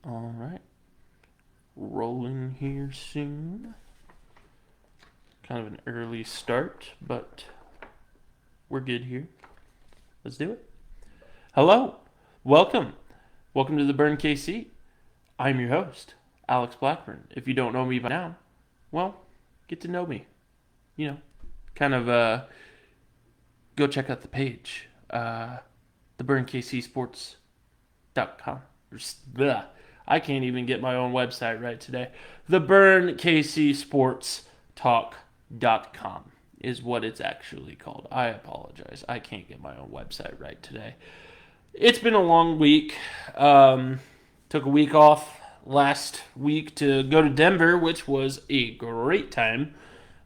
All right. Rolling here soon. Kind of an early start, but we're good here. Let's do it. Hello. Welcome. Welcome to the Burn KC. I'm your host, Alex Blackburn. If you don't know me by now, well, get to know me. You know, kind of go check out the page. TheBurnKCSports.com. Blah. I can't even get my own website right today. TheBurnKCSportsTalk.com is what it's actually called. I apologize. I can't get my own website right today. It's been a long week. Took a week off last week to go to Denver, which was a great time.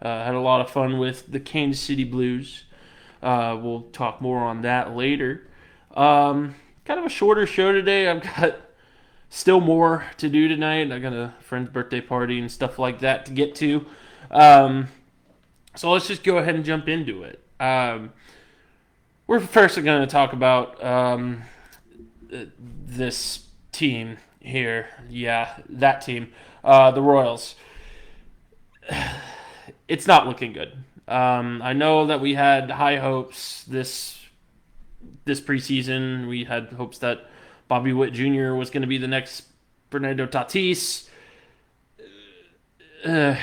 Had a lot of fun with the Kansas City Blues. We'll talk more on that later. Kind of a shorter show today. I've got still more to do tonight. I got a friend's birthday party and stuff like that to get to. So let's just go ahead and jump into it. We're first going to talk about this team here. Yeah, that team. The Royals. It's not looking good. I know that we had high hopes this preseason. We had hopes that Bobby Witt Jr. was going to be the next Fernando Tatis. I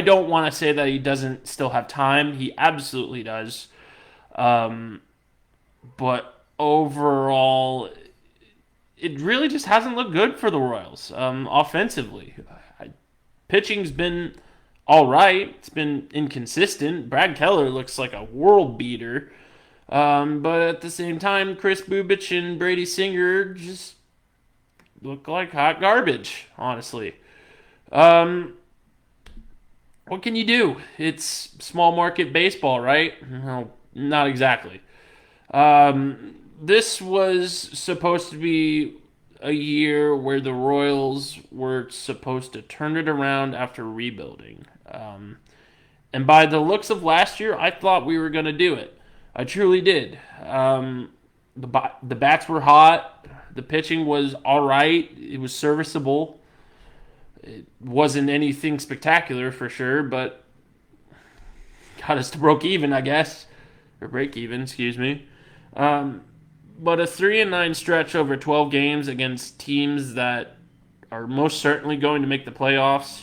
don't want to say that he doesn't still have time. He absolutely does. But overall, it really just hasn't looked good for the Royals offensively. Pitching's been all right. It's been inconsistent. Brad Keller looks like a world beater. But at the same time, Chris Bubich and Brady Singer just look like hot garbage, honestly. What can you do? It's small market baseball, right? No, not exactly. This was supposed to be a year where the Royals were supposed to turn it around after rebuilding. And by the looks of last year, I thought we were going to do it. I truly did. The bats were hot. The pitching was all right. It was serviceable. It wasn't anything spectacular for sure, but got us to break even, I guess, or break even. Excuse me. But a 3-9 stretch over 12 games against teams that are most certainly going to make the playoffs,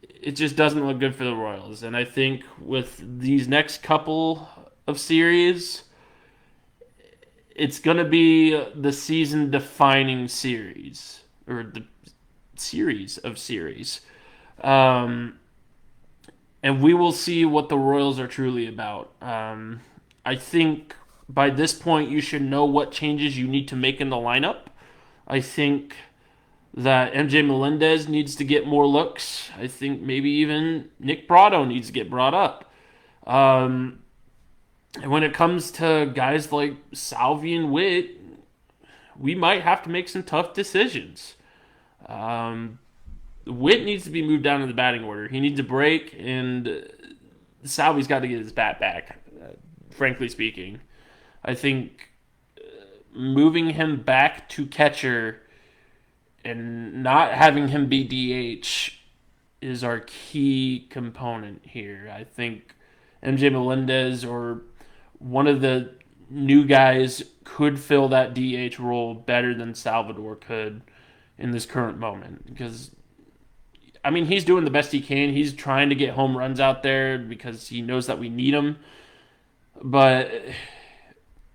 it just doesn't look good for the Royals. And I think with these next couple of series, it's going to be the season-defining series, or the series of series. And we will see what the Royals are truly about. I think by this point you should know what changes you need to make in the lineup. I think that MJ Melendez needs to get more looks. I think maybe even Nick Brado needs to get brought up. And when it comes to guys like Salvi and Witt, we might have to make some tough decisions. Witt needs to be moved down in the batting order. He needs a break, and Salvi's got to get his bat back, frankly speaking. I think moving him back to catcher and not having him be DH is our key component here. I think MJ Melendez or one of the new guys could fill that DH role better than Salvador could in this current moment. Because, I mean, he's doing the best he can. He's trying to get home runs out there because he knows that we need them. But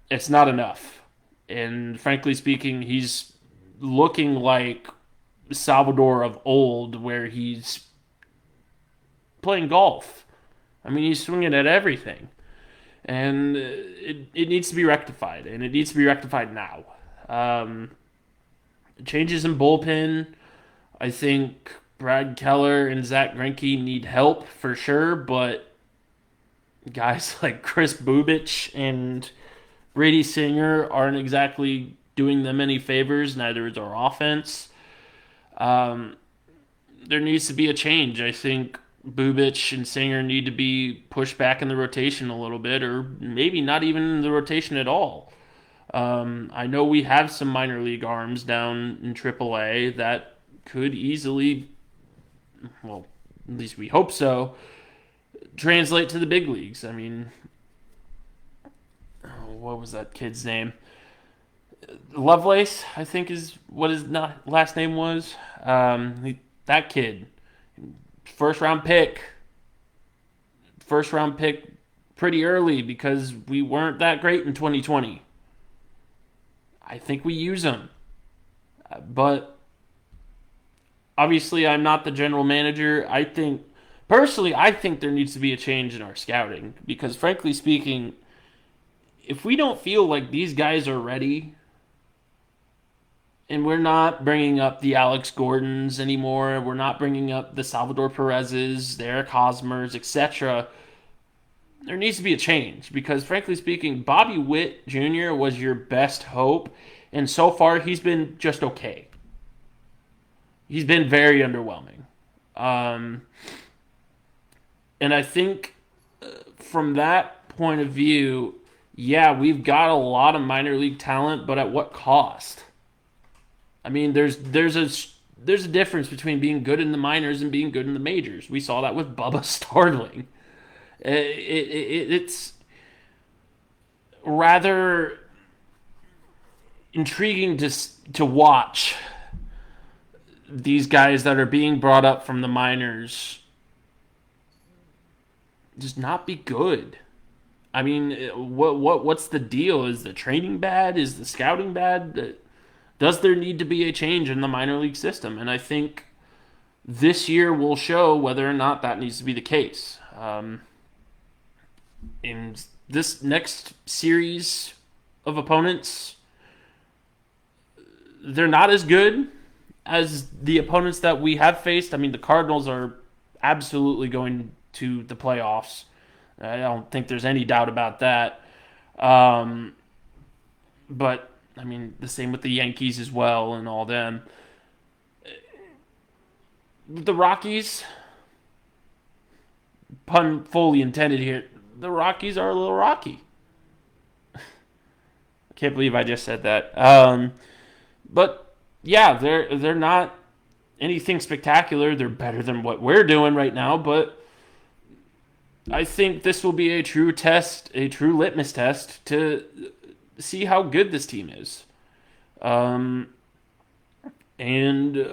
it's not enough. And frankly speaking, he's looking like Salvador of old, where he's playing golf. I mean, he's swinging at everything. And it needs to be rectified, and it needs to be rectified now. Changes in bullpen. I think Brad Keller and Zach Greinke need help for sure, but guys like Chris Bubich and Brady Singer aren't exactly doing them any favors. Neither is our offense. There needs to be a change. I think Bubich and Singer need to be pushed back in the rotation a little bit, or maybe not even in the rotation at all. I know we have some minor league arms down in AAA that could easily, well, at least we hope so, translate to the big leagues. I mean, what was that kid's name? Lovelace, I think is what his last name was. That kid, first round pick, first round pick pretty early because we weren't that great in 2020. I think we use him, but obviously I'm not the general manager. I think there needs to be a change in our scouting because frankly speaking, if we don't feel like these guys are ready and we're not bringing up the Alex Gordons anymore. We're not bringing up the Salvador Perez's, the Eric Hosmers, etc. There needs to be a change because, frankly speaking, Bobby Witt Jr. was your best hope, and so far he's been just okay. He's been very underwhelming. Um, and I think from that point of view, yeah, we've got a lot of minor league talent, but at what cost? I mean, there's a difference between being good in the minors and being good in the majors. We saw that with Bubba Starling. It's rather intriguing to watch these guys that are being brought up from the minors just not be good. I mean, what's the deal? Is the training bad? Is the scouting bad? Does there need to be a change in the minor league system? And I think this year will show whether or not that needs to be the case. In this next series of opponents, they're not as good as the opponents that we have faced. I mean, the Cardinals are absolutely going to the playoffs. I don't think there's any doubt about that. But I mean, the same with the Yankees as well and all them. The Rockies, pun fully intended here, the Rockies are a little rocky. I can't believe I just said that. But yeah, they're not anything spectacular. They're better than what we're doing right now, but I think this will be a true test, a true litmus test to see how good this team is. Um, and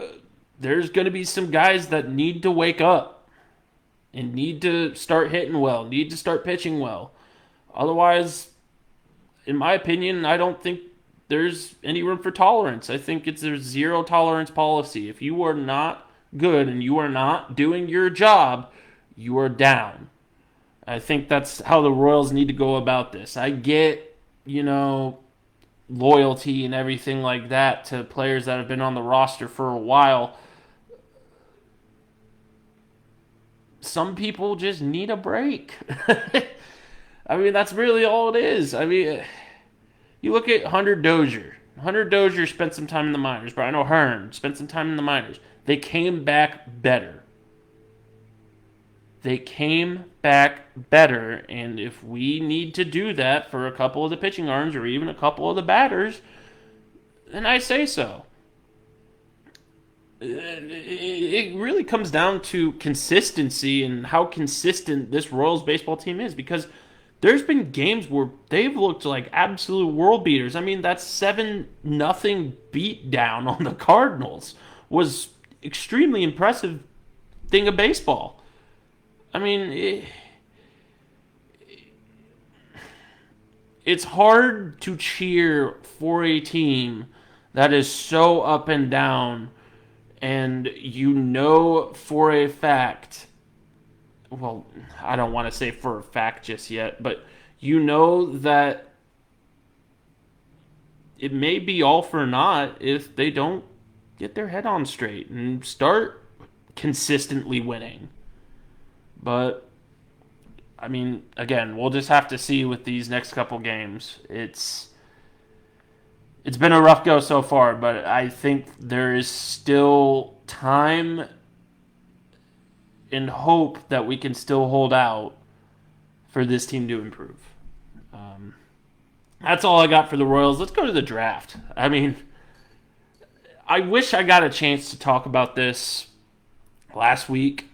there's going to be some guys that need to wake up and need to start hitting well, need to start pitching well. Otherwise, in my opinion, I don't think there's any room for tolerance. I think it's a zero tolerance policy. If you are not good and you are not doing your job, you are down. I think that's how the Royals need to go about this. I get, loyalty and everything like that to players that have been on the roster for a while. Some people just need a break. I mean, that's really all it is. I mean, you look at Hunter Dozier. Hunter Dozier spent some time in the minors. Brian O'Hearn spent some time in the minors. They came back better. They came back better, and if we need to do that for a couple of the pitching arms or even a couple of the batters, then I say so. It really comes down to consistency and how consistent this Royals baseball team is because there's been games where they've looked like absolute world beaters. I mean, that 7-0 beat down on the Cardinals was extremely impressive thing of baseball. I mean, it's hard to cheer for a team that is so up and down, and for a fact, well, I don't want to say for a fact just yet, but that it may be all for naught if they don't get their head on straight and start consistently winning. But I mean, again, we'll just have to see with these next couple games. It's been a rough go so far, but I think there is still time and hope that we can still hold out for this team to improve. That's all I got for the Royals. Let's go to the draft. I mean, I wish I got a chance to talk about this last week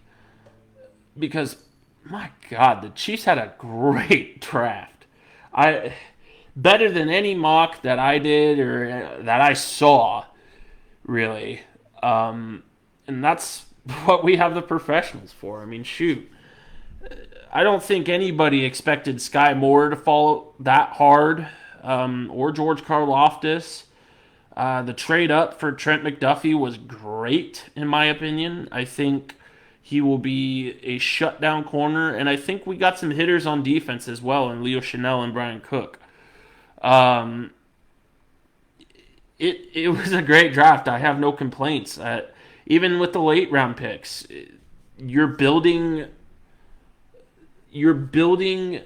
because, my God, the Chiefs had a great draft. I better than any mock that I did or that I saw, really. And that's what we have the professionals for. I mean, shoot. I don't think anybody expected Sky Moore to fall that hard, or George Karlaftis. The trade up for Trent McDuffie was great, in my opinion. I think he will be a shutdown corner, and I think we got some hitters on defense as well in Leo Chanel and Brian Cook. Um, it was a great draft. I have no complaints. Even with the late round picks, you're building you're building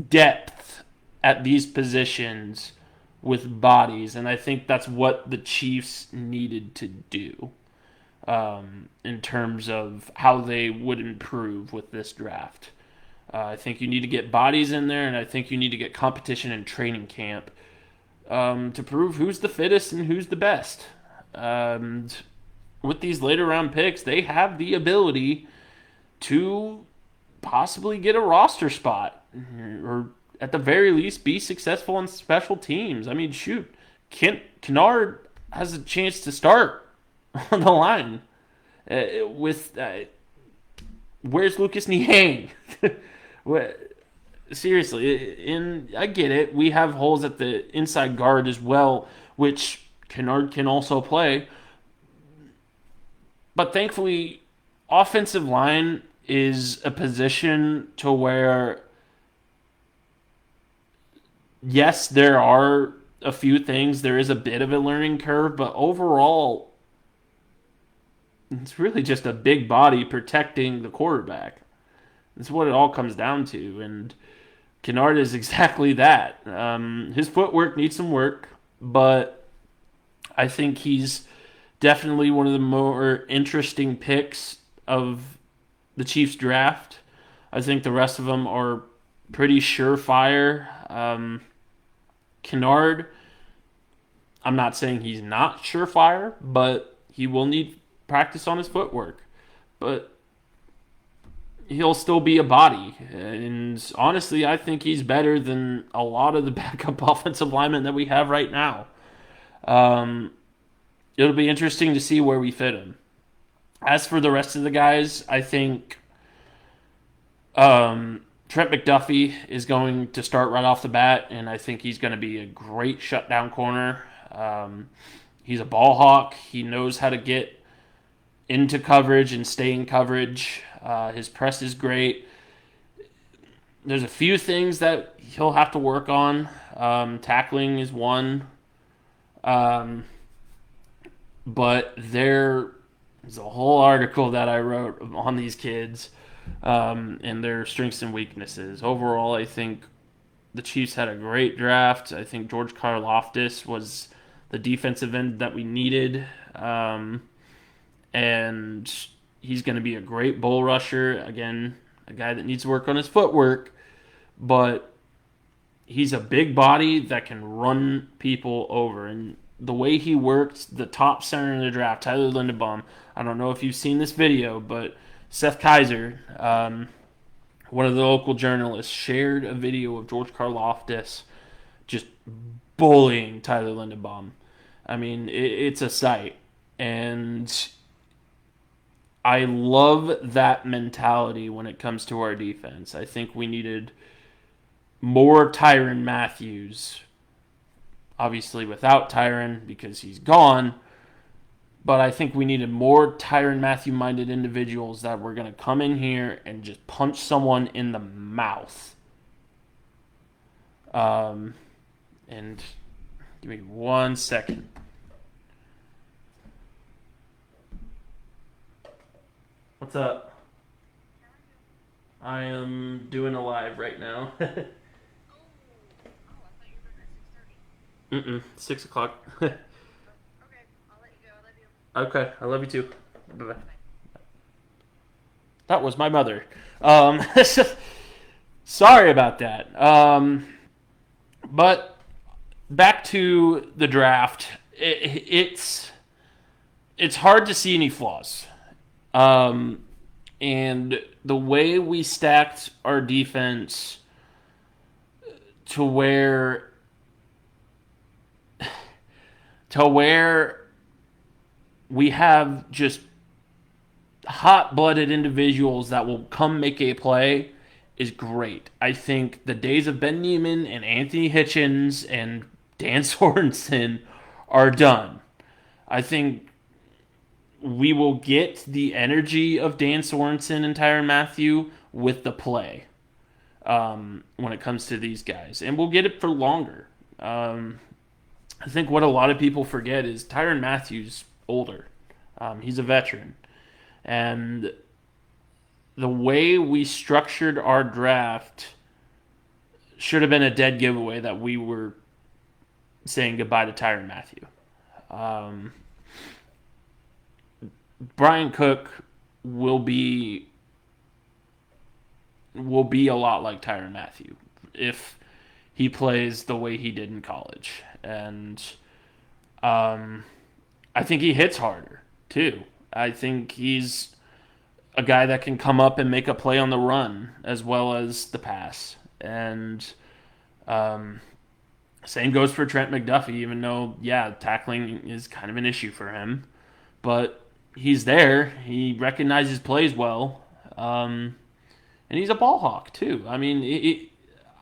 depth at these positions with bodies, and I think that's what the Chiefs needed to do in terms of how they would improve with this draft. I think you need to get bodies in there, and I think you need to get competition in training camp to prove who's the fittest and who's the best. And with these later round picks, they have the ability to possibly get a roster spot or at the very least be successful on special teams. I mean, shoot, Kennard has a chance to start on the line with where's Lucas Niang? Seriously, I get it. We have holes at the inside guard as well, which Kennard can also play. But thankfully, offensive line is a position to where, yes, there are a few things. There is a bit of a learning curve, but overall, it's really just a big body protecting the quarterback. That's what it all comes down to. And Kennard is exactly that. His footwork needs some work, but I think he's definitely one of the more interesting picks of the Chiefs draft. I think the rest of them are pretty surefire. Kennard, I'm not saying he's not surefire, but he will need practice on his footwork. But he'll still be a body. And honestly, I think he's better than a lot of the backup offensive linemen that we have right now. It'll be interesting to see where we fit him. As for the rest of the guys, I think Trent McDuffie is going to start right off the bat, and I think he's going to be a great shutdown corner. He's a ball hawk. He knows how to get into coverage and stay in coverage. His press is great. There's a few things that he'll have to work on. Tackling is one. But there is a whole article that I wrote on these kids and their strengths and weaknesses. Overall, I think the Chiefs had a great draft. I think George Karlaftis was the defensive end that we needed. And he's going to be a great bull rusher. Again, a guy that needs to work on his footwork, but he's a big body that can run people over. And the way he worked, the top center in the draft, Tyler Linderbaum, I don't know if you've seen this video, but Seth Kaiser, one of the local journalists, shared a video of George Karlaftis just bullying Tyler Linderbaum. I mean, it's a sight. And I love that mentality when it comes to our defense. I think we needed more Tyrann Mathieu. Obviously without Tyrann because he's gone. But I think we needed more Tyrann Mathieu-minded individuals that were going to come in here and just punch someone in the mouth. And give me 1 second. What's up? I am doing a live right now. 6 o'clock. Okay, I love you too. Bye-bye. That was my mother. Sorry about that. But back to the draft, it's hard to see any flaws. Um, and the way we stacked our defense to where we have just hot-blooded individuals that will come make a play is great. I think the days of Ben Neiman and Anthony Hitchens and Dan Sorensen are done. I think we will get the energy of Dan Sorensen and Tyrann Mathieu with the play when it comes to these guys, and we'll get it for longer. I think what a lot of people forget is Tyrann Mathieu's older. He's a veteran, and the way we structured our draft should have been a dead giveaway that we were saying goodbye to Tyrann Mathieu. Brian Cook will be a lot like Tyrann Mathieu if he plays the way he did in college, and I think he hits harder too. I think he's a guy that can come up and make a play on the run as well as the pass, and same goes for Trent McDuffie. Even though tackling is kind of an issue for him, but he's there. He recognizes plays well, and he's a ball hawk too. I mean,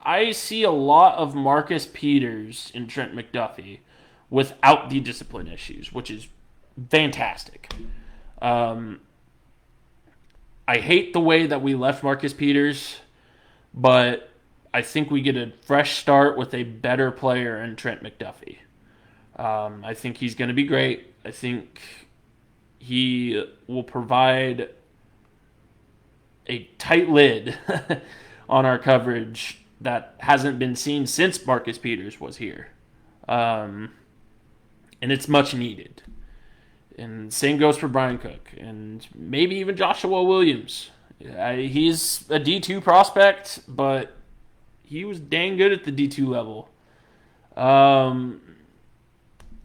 I see a lot of Marcus Peters in Trent McDuffie without the discipline issues, which is fantastic. I hate the way that we left Marcus Peters, but I think we get a fresh start with a better player in Trent McDuffie. I think he's going to be great. I think he will provide a tight lid on our coverage that hasn't been seen since Marcus Peters was here. And it's much needed. And same goes for Brian Cook and maybe even Joshua Williams. He's a D2 prospect, but he was dang good at the D2 level.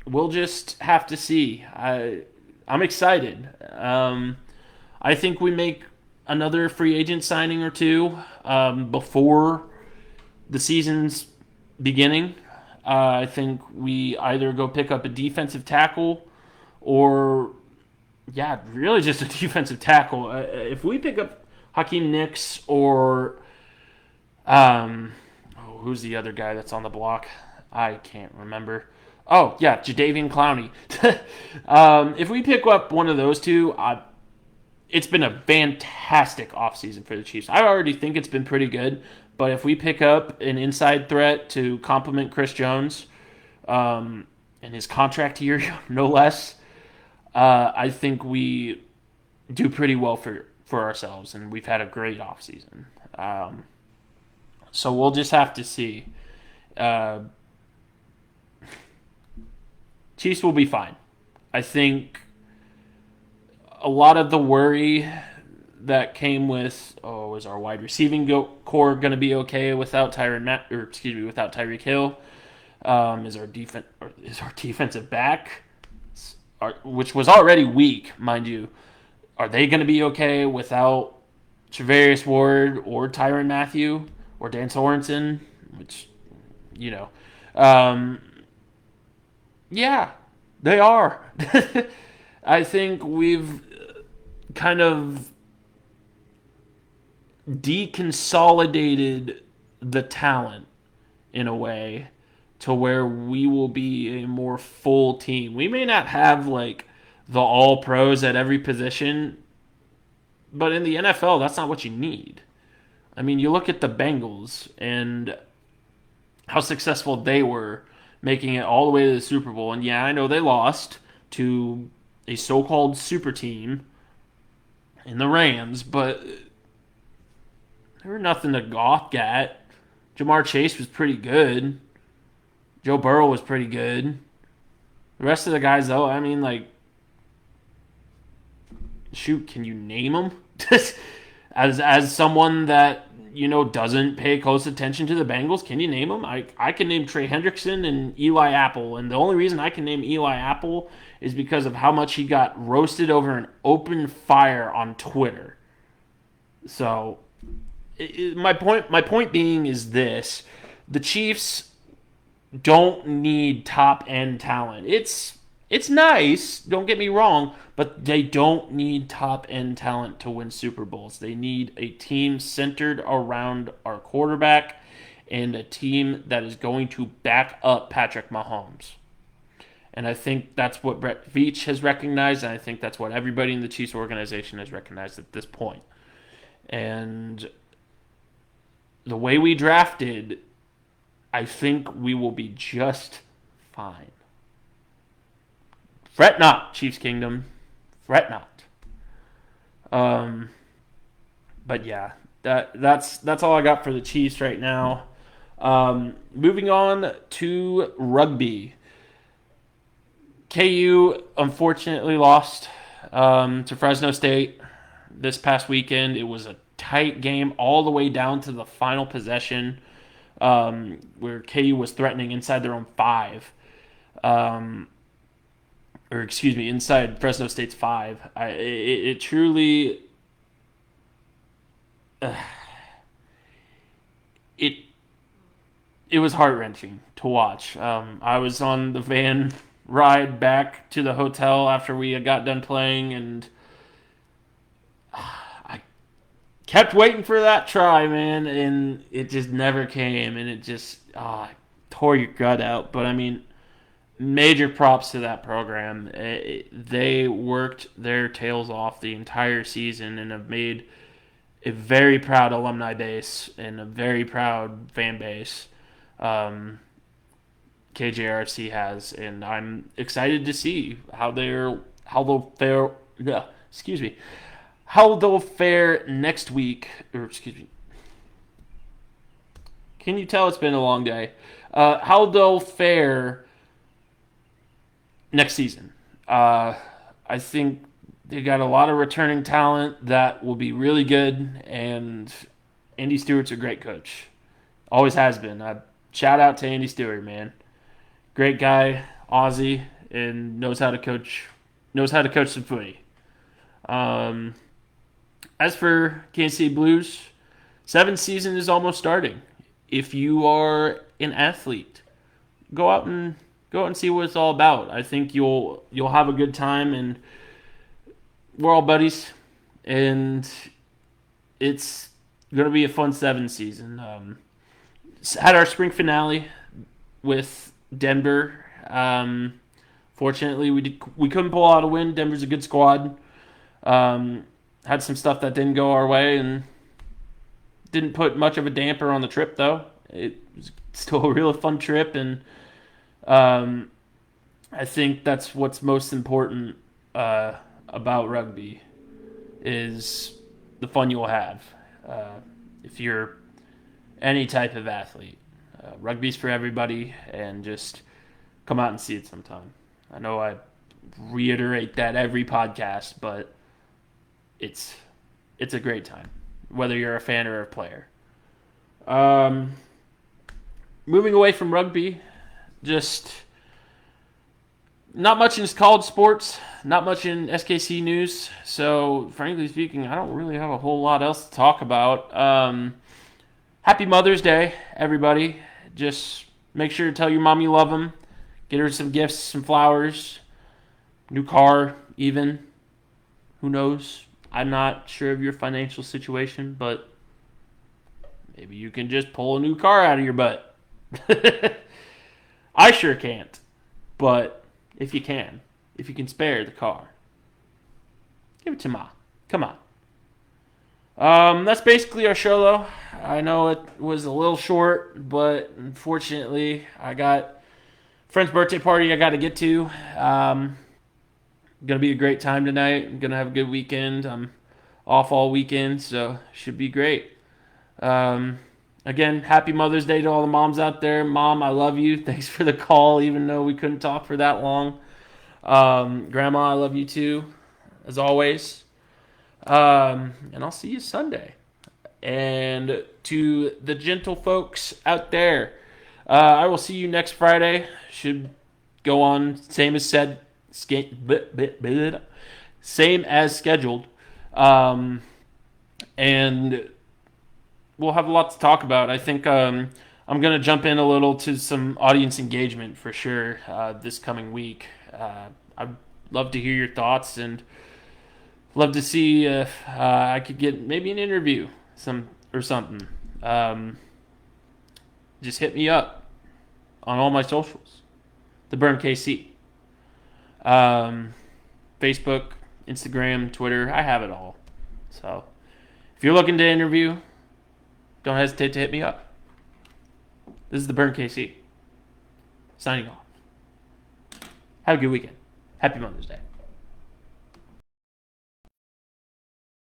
We'll just have to see. I'm excited. I think we make another free agent signing or two before the season's beginning. I think we either go pick up a defensive tackle or, really just a defensive tackle. If we pick up Hakeem Nicks or, who's the other guy that's on the block? I can't remember. Oh, yeah, Jadeveon Clowney. If we pick up one of those two, it's been a fantastic offseason for the Chiefs. I already think it's been pretty good, but if we pick up an inside threat to complement Chris Jones and his contract year, no less, I think we do pretty well for ourselves, and we've had a great offseason. So we'll just have to see. Chiefs will be fine. I think a lot of the worry that came with, is our wide receiving core going to be okay without without Tyreek Hill? Is our defensive back, which was already weak, mind you, are they going to be okay without Charvarius Ward or Tyrann Mathieu or Dan Sorensen? Which, they are. I think we've kind of deconsolidated the talent in a way to where we will be a more full team. We may not have like the all pros at every position, but in the NFL, that's not what you need. I mean, you look at the Bengals and how successful they were making it all the way to the Super Bowl. And I know they lost to a so-called super team in the Rams, but they were nothing to gawk at. Jamar Chase was pretty good. Joe Burrow was pretty good. The rest of the guys, though, I mean, shoot, can you name them? as someone that doesn't pay close attention to the Bengals? Can you name them? I can name Trey Hendrickson and Eli Apple, and the only reason I can name Eli Apple is because of how much he got roasted over an open fire on Twitter. So, my point being is this: the Chiefs don't need top end talent. It's nice, don't get me wrong, but they don't need top end talent to win Super Bowls. They need a team centered around our quarterback and a team that is going to back up Patrick Mahomes. And I think that's what Brett Veach has recognized, and I think that's what everybody in the Chiefs organization has recognized at this point. And the way we drafted, I think we will be just fine. Fret not, Chiefs Kingdom. Fret not. But yeah, that's all I got for the Chiefs right now. Moving on to rugby. KU unfortunately lost to Fresno State this past weekend. It was a tight game all the way down to the final possession, where KU was threatening inside their own 5. Inside Fresno State's 5. It truly... It was heart-wrenching to watch. I was on the van ride back to the hotel after we got done playing, and I kept waiting for that try, man, and it just never came, and it just tore your gut out. But, I mean, major props to that program. They worked their tails off the entire season and have made a very proud alumni base and a very proud fan base. KJRC has, and I'm excited to see how they'll fare next week. Can you tell it's been a long day? How they'll fare next season. I think they got a lot of returning talent that will be really good, and Andy Stewart's a great coach. Always has been. Shout out to Andy Stewart, man. Great guy, Aussie, and knows how to coach some footy. As for Kansas City Blues, 7th season is almost starting. If you are an athlete, go out and see what it's all about. I think you'll have a good time, and we're all buddies, and it's gonna be a fun 7th season. Had our spring finale with Denver. Fortunately, we couldn't pull out a win. Denver's a good squad. Had some stuff that didn't go our way, and didn't put much of a damper on the trip, though. It was still a real fun trip, and I think that's what's most important about rugby is the fun you'll have if you're any type of athlete. Rugby's for everybody, and just come out and see it sometime. I know I reiterate that every podcast, but it's a great time, whether you're a fan or a player. Moving away from rugby, just not much in college sports, not much in SKC news. So, frankly speaking, I don't really have a whole lot else to talk about. Happy Mother's Day, everybody. Just make sure to tell your mom you love them. Get her some gifts, some flowers, new car, even. Who knows? I'm not sure of your financial situation, but maybe you can just pull a new car out of your butt. I sure can't. But if you can spare the car, give it to Ma. Come on. That's basically our show, though. I know it was a little short, but unfortunately, I got friend's birthday party I got to get to. Gonna be a great time tonight. I'm gonna have a good weekend. I'm off all weekend, so should be great. Again, happy Mother's Day to all the moms out there. Mom, I love you. Thanks for the call, even though we couldn't talk for that long. Grandma, I love you too, as always. And I'll see you Sunday. And to the gentle folks out there, I will see you next Friday. Should go on same as said, same as scheduled, and we'll have a lot to talk about. I think I'm going to jump in a little to some audience engagement for sure this coming week. I'd love to hear your thoughts and love to see if I could get maybe an interview or something. Just hit me up on all my socials. The Burn KC. Facebook, Instagram, Twitter. I have it all. So if you're looking to interview, don't hesitate to hit me up. This is the Burn KC. Signing off. Have a good weekend. Happy Mother's Day.